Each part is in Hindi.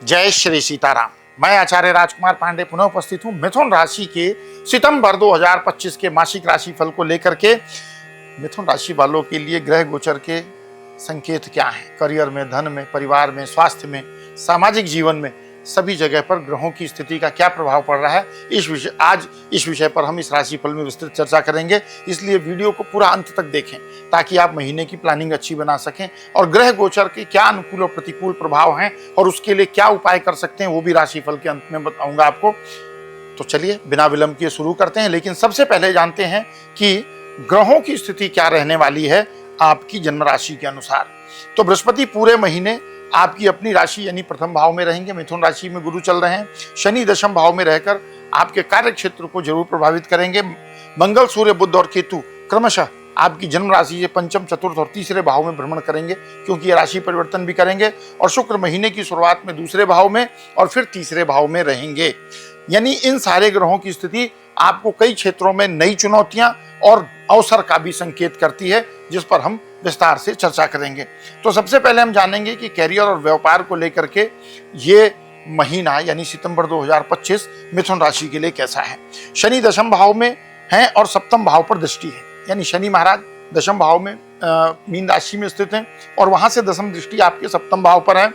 जय श्री सीताराम। मैं आचार्य राजकुमार पांडे पुनः उपस्थित हूँ मिथुन राशि के सितंबर 2025 के मासिक राशिफल को लेकर के। मिथुन राशि वालों के लिए ग्रह गोचर के संकेत क्या हैं? करियर में, धन में, परिवार में, स्वास्थ्य में, सामाजिक जीवन में, सभी जगह पर ग्रहों की स्थिति का क्या प्रभाव पड़ रहा है, आज इस विषय पर हम इस राशिफल में विस्तृत चर्चा करेंगे। इसलिए वीडियो को पूरा अंत तक देखें ताकि आप महीने की प्लानिंग अच्छी बना सकें और ग्रह गोचर के क्या अनुकूल और प्रतिकूल प्रभाव हैं और उसके लिए क्या उपाय कर सकते हैं वो भी राशिफल के अंत में बताऊंगा आपको। तो चलिए बिना विलंब किए शुरू करते हैं, लेकिन सबसे पहले जानते हैं कि ग्रहों की स्थिति क्या रहने वाली है आपकी जन्म राशि के अनुसार। तो बृहस्पति पूरे महीने आपकी अपनी राशि यानी प्रथम भाव में रहेंगे। मिथुन राशि में गुरु चल रहे हैं। शनि दशम भाव में रहकर आपके कार्य क्षेत्र को जरूर प्रभावित करेंगे। मंगल, सूर्य, बुध और केतु क्रमशः आपकी जन्म राशि से पंचम, चतुर्थ और तीसरे भाव में भ्रमण करेंगे, क्योंकि ये राशि परिवर्तन भी करेंगे। और शुक्र महीने की शुरुआत में दूसरे भाव में और फिर तीसरे भाव में रहेंगे। यानी इन सारे ग्रहों की स्थिति आपको कई क्षेत्रों में नई चुनौतियां और अवसर का भी संकेत करती है, जिस पर हम विस्तार से चर्चा करेंगे। तो सबसे पहले हम जानेंगे कि कैरियर और व्यापार को लेकर के ये महीना यानी सितंबर 2025 मिथुन राशि के लिए कैसा है। शनि दशम भाव में है और सप्तम भाव पर दृष्टि है, यानी शनि महाराज दशम भाव में मीन राशि में स्थित हैं और वहां से दशम दृष्टि आपके सप्तम भाव पर है।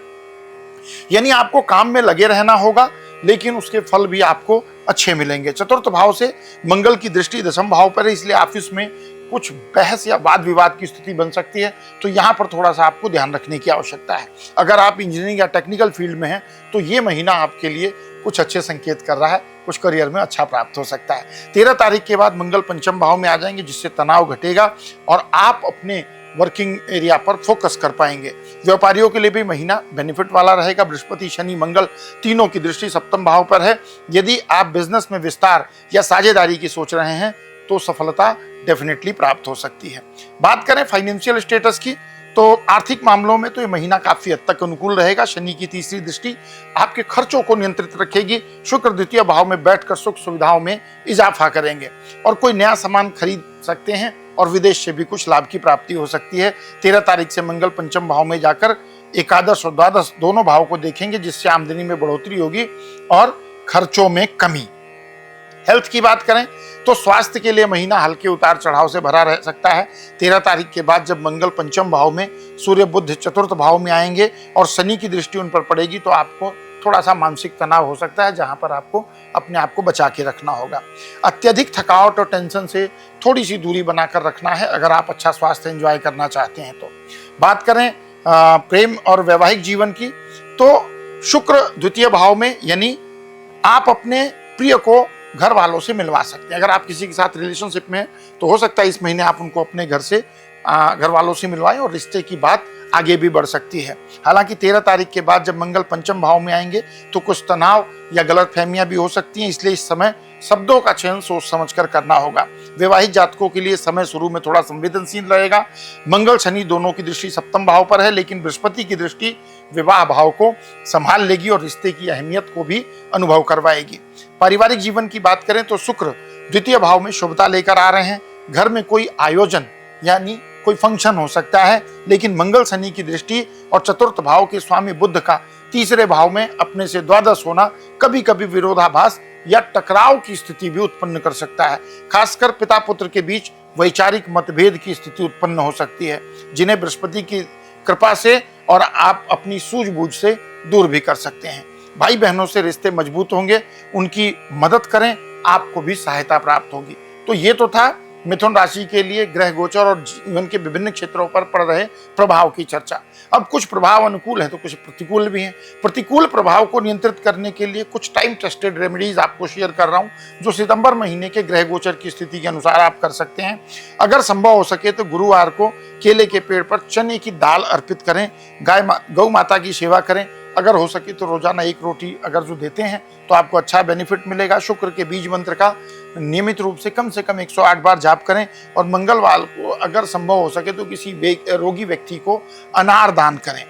यानी आपको काम में लगे रहना होगा, लेकिन उसके फल भी आपको अच्छे मिलेंगे। चतुर्थ भाव से मंगल की दृष्टि दशम भाव पर है, इसलिए ऑफिस में कुछ बहस या वाद विवाद की स्थिति बन सकती है, तो यहाँ पर थोड़ा सा आपको ध्यान रखने की आवश्यकता है। अगर आप इंजीनियरिंग या टेक्निकल फील्ड में हैं तो ये महीना आपके लिए कुछ अच्छे संकेत कर रहा है, कुछ करियर में अच्छा प्राप्त हो सकता है। 13 तारीख के बाद मंगल पंचम भाव में आ जाएंगे, जिससे तनाव घटेगा और आप अपने वर्किंग एरिया पर फोकस कर पाएंगे। व्यापारियों के लिए भी महीना बेनिफिट वाला रहेगा। बृहस्पति, शनि, मंगल तीनों की दृष्टि सप्तम भाव पर है। यदि आप बिजनेस में विस्तार या साझेदारी की सोच रहे हैं तो सफलता डेफिनेटली प्राप्त हो सकती है। बात करें फाइनेंशियल स्टेटस की, तो आर्थिक मामलों में तो ये महीना काफी हद तक अनुकूल रहेगा। शनि की तीसरी दृष्टि आपके खर्चों को नियंत्रित रखेगी। शुक्र द्वितीय भाव में बैठकर सुख सुविधाओं में इजाफा करेंगे और कोई नया सामान खरीद सकते हैं और विदेश से भी कुछ लाभ की प्राप्ति हो सकती है। 13 तारीख से मंगल पंचम भाव में जाकर एकादश और द्वादश दोनों भाव को देखेंगे, जिससे आमदनी में बढ़ोतरी होगी और खर्चों में कमी। हेल्थ की बात करें तो स्वास्थ्य के लिए महीना हल्के उतार चढ़ाव से भरा रह सकता है। 13 तारीख के बाद जब मंगल पंचम भाव में, सूर्य बुध चतुर्थ भाव में आएंगे और शनि की दृष्टि उन पर पड़ेगी, तो आपको थोड़ा सा मानसिक तनाव हो सकता है, जहां पर आपको अपने आप को बचा के रखना होगा। अत्यधिक थकावट और टेंशन से थोड़ी सी दूरी बनाकर रखना है, अगर आप अच्छा स्वास्थ्य एंजॉय करना चाहते हैं तो। बात करें प्रेम और वैवाहिक जीवन की, तो शुक्र द्वितीय भाव में, यानी आप अपने प्रिय को घर वालों से मिलवा सकते हैं। अगर आप किसी के साथ रिलेशनशिप में हैं तो हो सकता है इस महीने आप उनको अपने घर वालों से मिलवाएं और रिश्ते की बात आगे भी बढ़ सकती है। हालांकि 13 तारीख के बाद जब मंगल पंचम भाव में आएंगे तो कुछ तनाव या गलतफहमियां भी हो सकती हैं, इसलिए इस समय शब्दों का चयन सोच समझकर करना होगा। वैवाहिक जातकों के लिए समय शुरू में थोड़ा संवेदनशील रहेगा। मंगल शनि दोनों की दृष्टि सप्तम भाव पर है, लेकिन बृहस्पति की दृष्टि विवाह भाव को संभाल लेगी और रिश्ते की अहमियत को भी अनुभव करवाएगी। पारिवारिक जीवन की बात करें तो शुक्र द्वितीय भाव में शुभता लेकर आ रहे हैं। घर में कोई आयोजन यानी कोई फंक्शन हो सकता है, लेकिन मंगल शनि की दृष्टि और चतुर्थ भाव के स्वामी बुध का तीसरे भाव में अपने से द्वादश होना कभी कभी विरोधाभास या टकराव की स्थिति भी उत्पन्न कर सकता है। खासकर पिता पुत्र के बीच वैचारिक मतभेद की स्थिति उत्पन्न हो सकती है, जिन्हें बृहस्पति की कृपा से और आप अपनी सूझबूझ से दूर भी कर सकते हैं। भाई बहनों से रिश्ते मजबूत होंगे, उनकी मदद करें, आपको भी सहायता प्राप्त होगी। तो ये तो था मिथुन राशि के लिए ग्रह गोचर और जीवन के विभिन्न क्षेत्रों पर पड़ रहे प्रभाव की चर्चा। अब कुछ प्रभाव अनुकूल है तो कुछ प्रतिकूल भी हैं। प्रतिकूल प्रभाव को नियंत्रित करने के लिए कुछ टाइम टेस्टेड रेमेडीज आपको शेयर कर रहा हूं, जो सितंबर महीने के ग्रह गोचर की स्थिति के अनुसार आप कर सकते हैं। अगर संभव हो सके तो गुरुवार को केले के पेड़ पर चने की दाल अर्पित करें, गौ माता की सेवा करें। अगर हो सके तो रोजाना एक रोटी अगर जो देते हैं तो आपको अच्छा बेनिफिट मिलेगा। शुक्र के बीज मंत्र का नियमित रूप से कम 108 बार जाप करें और मंगलवार को अगर संभव हो सके तो किसी रोगी व्यक्ति को अनार दान करें।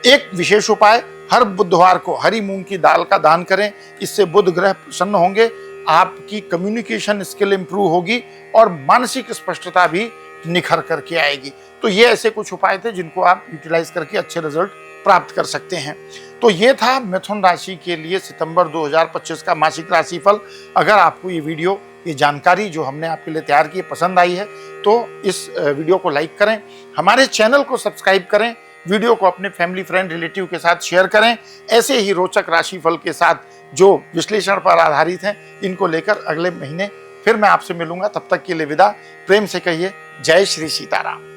एक विशेष उपाय, हर बुधवार को हरी मूंग की दाल का दान करें, इससे बुध ग्रह प्रसन्न होंगे, आपकी कम्युनिकेशन स्किल इंप्रूव होगी और मानसिक स्पष्टता भी निखर करके आएगी। तो ये ऐसे कुछ उपाय थे जिनको आप यूटिलाइज करके अच्छे रिजल्ट प्राप्त कर सकते हैं। तो ये था मिथुन राशि के लिए सितंबर 2025 का मासिक राशिफल। अगर आपको ये वीडियो, ये जानकारी जो हमने आपके लिए तैयार की पसंद आई है तो इस वीडियो को लाइक करें, हमारे चैनल को सब्सक्राइब करें, वीडियो को अपने फैमिली फ्रेंड रिलेटिव के साथ शेयर करें। ऐसे ही रोचक राशिफल के साथ जो विश्लेषण पर आधारित हैं, इनको लेकर अगले महीने फिर मैं आपसे मिलूंगा। तब तक के लिए विदा। प्रेम से कहिए जय श्री सीताराम।